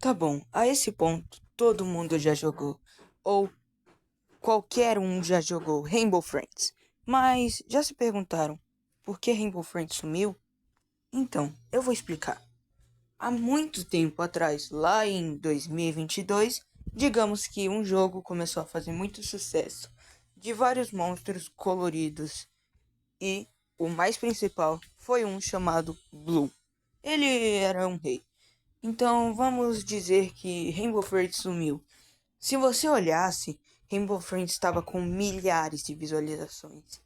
Tá bom, a esse ponto todo mundo já jogou, ou qualquer um já jogou Rainbow Friends. Mas já se perguntaram por que Rainbow Friends sumiu? Então, eu vou explicar. Há muito tempo atrás, lá em 2022, digamos que um jogo começou a fazer muito sucesso, de vários monstros coloridos, e o mais principal foi um chamado Blue. Ele era um rei. Então vamos dizer que Rainbow Friends sumiu. Se você olhasse, Rainbow Friends estava com milhares de visualizações.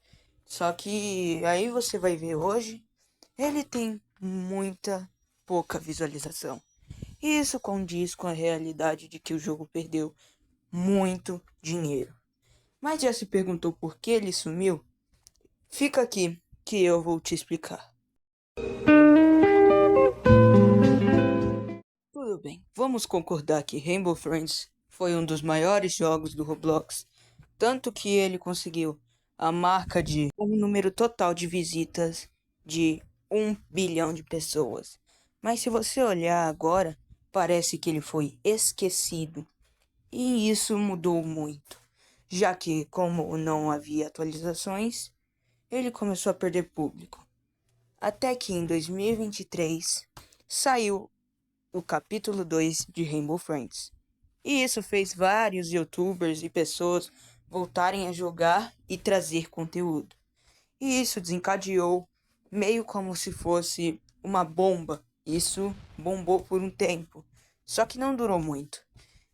Só que aí você vai ver hoje, ele tem muita pouca visualização. E isso condiz com a realidade de que o jogo perdeu muito dinheiro. Mas já se perguntou por que ele sumiu? Fica aqui que eu vou te explicar. Tudo bem, vamos concordar que Rainbow Friends foi um dos maiores jogos do Roblox, tanto que ele conseguiu a marca de um número total de visitas de 1 bilhão de pessoas. Mas se você olhar agora, parece que ele foi esquecido. E isso mudou muito, já que, como não havia atualizações, ele começou a perder público. Até que em 2023 saiu o capítulo 2 de Rainbow Friends. E isso fez vários youtubers e pessoas voltarem a jogar e trazer conteúdo. E isso desencadeou meio como se fosse uma bomba. Isso bombou por um tempo, só que não durou muito.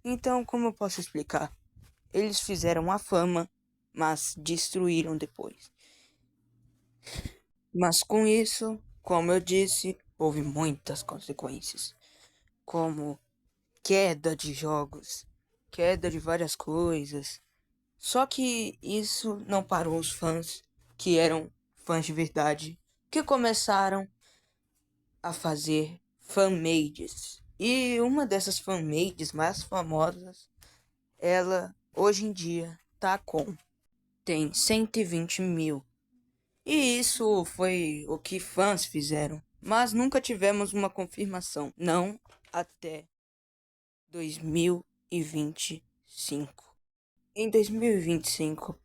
Então, como eu posso explicar? Eles fizeram a fama, mas destruíram depois. Mas com isso, como eu disse, houve muitas consequências, como queda de jogos, queda de várias coisas. Só que isso não parou os fãs, que eram fãs de verdade, que começaram a fazer fanmades. E uma dessas fanmades mais famosas, ela hoje em dia tem 120 mil. E isso foi o que fãs fizeram, mas nunca tivemos uma confirmação, não até 2025. Em 2025,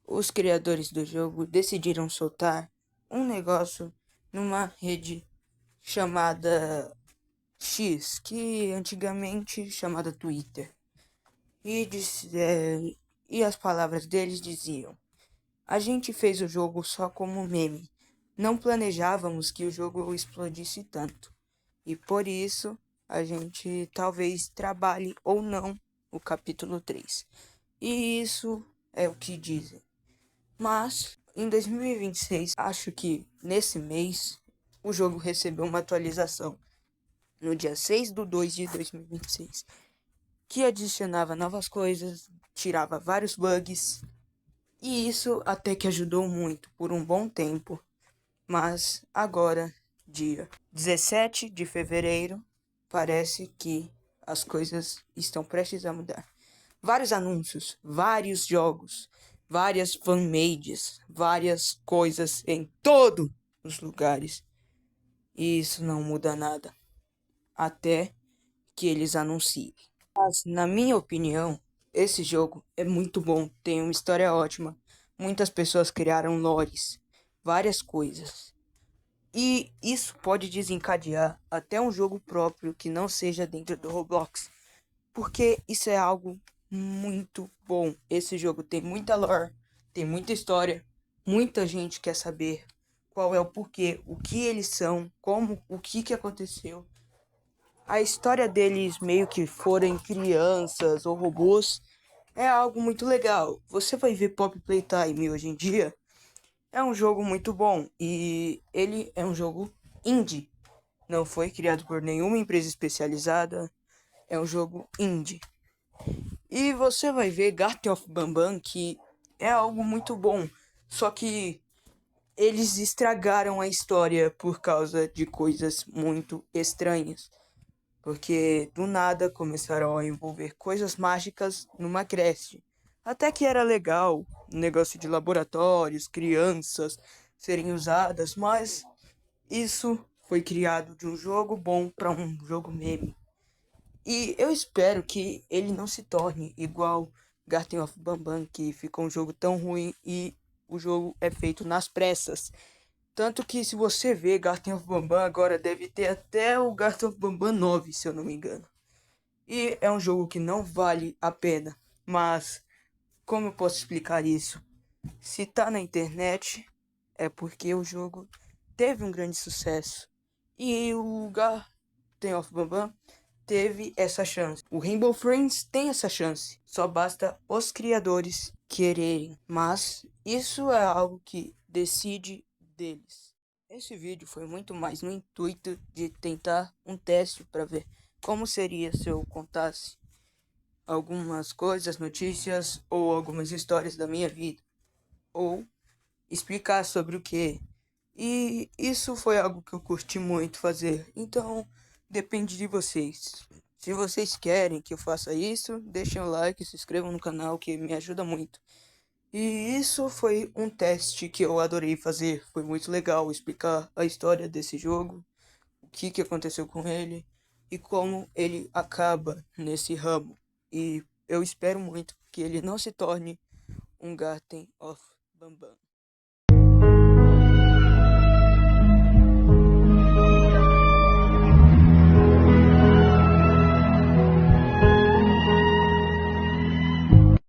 os criadores do jogo decidiram soltar um negócio numa rede chamada X, que antigamente chamada Twitter. E as palavras deles diziam: a gente fez o jogo só como meme. Não planejávamos que o jogo explodisse tanto. E por isso, a gente talvez trabalhe ou não o capítulo 3. E isso é o que dizem. Mas, em 2026, acho que nesse mês, o jogo recebeu uma atualização. No dia 6 de 2 de 2026. Que adicionava novas coisas, tirava vários bugs. E isso até que ajudou muito por um bom tempo. Mas agora, dia 17 de fevereiro, parece que as coisas estão prestes a mudar. Vários anúncios, vários jogos, várias fanmades, várias coisas em todos os lugares. E isso não muda nada. Até que eles anunciem. Mas, na minha opinião, esse jogo é muito bom, tem uma história ótima. Muitas pessoas criaram lores, várias coisas. E isso pode desencadear até um jogo próprio que não seja dentro do Roblox. Porque isso é algo muito bom. Esse jogo tem muita lore, tem muita história. Muita gente quer saber qual é o porquê, o que eles são, como, o que aconteceu. A história deles meio que forem crianças ou robôs é algo muito legal. Você vai ver Pop Playtime hoje em dia, é um jogo muito bom e ele é um jogo indie. Não foi criado por nenhuma empresa especializada, é um jogo indie. E você vai ver Garten of Bambam, que é algo muito bom, só que eles estragaram a história por causa de coisas muito estranhas. Porque do nada começaram a envolver coisas mágicas numa creche. Até que era legal, um negócio de laboratórios, crianças serem usadas, mas isso foi criado de um jogo bom para um jogo meme. E eu espero que ele não se torne igual Garten of Bambam, que ficou um jogo tão ruim e o jogo é feito nas pressas. Tanto que se você ver Garten of Bambam agora deve ter até o Garten of Bambam 9, se eu não me engano. E é um jogo que não vale a pena. Mas como eu posso explicar isso? Se tá na internet é porque o jogo teve um grande sucesso. E o Garten of Bambam teve essa chance. O Rainbow Friends tem essa chance. Só basta os criadores quererem. Mas isso é algo que decide deles. Esse vídeo foi muito mais no intuito de tentar um teste para ver como seria se eu contasse algumas coisas, notícias ou algumas histórias da minha vida. Ou explicar sobre o que. E isso foi algo que eu curti muito fazer. Então, depende de vocês. Se vocês querem que eu faça isso, deixem o like, se inscrevam no canal que me ajuda muito. E isso foi um teste que eu adorei fazer. Foi muito legal explicar a história desse jogo, o que aconteceu com ele e como ele acaba nesse ramo. E eu espero muito que ele não se torne um Garten of Bambam.